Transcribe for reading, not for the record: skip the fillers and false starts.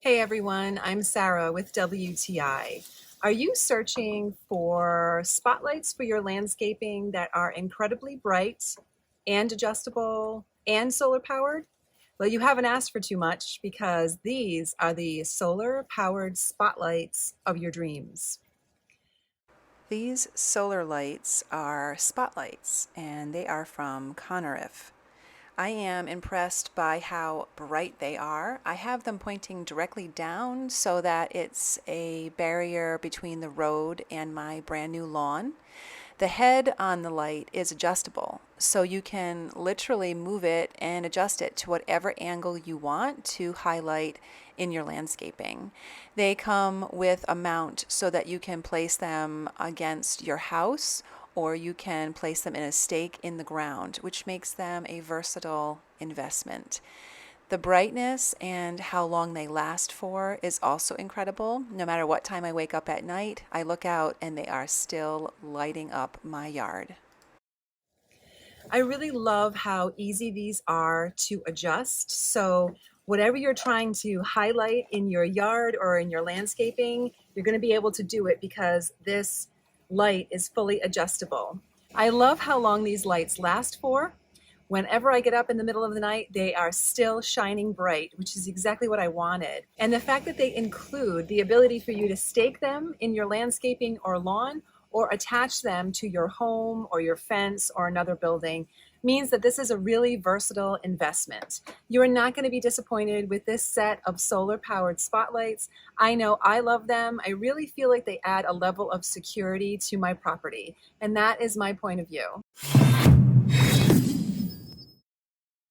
Hey everyone, I'm Sarah with WTI. Are you searching for spotlights for your landscaping that are incredibly bright and adjustable and solar powered? Well, you haven't asked for too much because these are the solar powered spotlights of your dreams. These solar lights are spotlights and they are from CONERIFE. I am impressed by how bright they are. I have them pointing directly down so that it's a barrier between the road and my brand new lawn. The head on the light is adjustable, so you can literally move it and adjust it to whatever angle you want to highlight in your landscaping. They come with a mount so that you can place them against your house or you can place them in a stake in the ground, which makes them a versatile investment. The brightness and how long they last for is also incredible. No matter what time I wake up at night, I look out and they are still lighting up my yard. I really love how easy these are to adjust. So whatever you're trying to highlight in your yard or in your landscaping, you're going to be able to do it because this light is fully adjustable. I love how long these lights last for. Whenever I get up in the middle of the night, they are still shining bright, which is exactly what I wanted. And the fact that they include the ability for you to stake them in your landscaping or lawn or attach them to your home or your fence or another building means that this is a really versatile investment. You are not going to be disappointed with this set of solar powered spotlights. I know I love them. I really feel like they add a level of security to my property, and that is my point of view.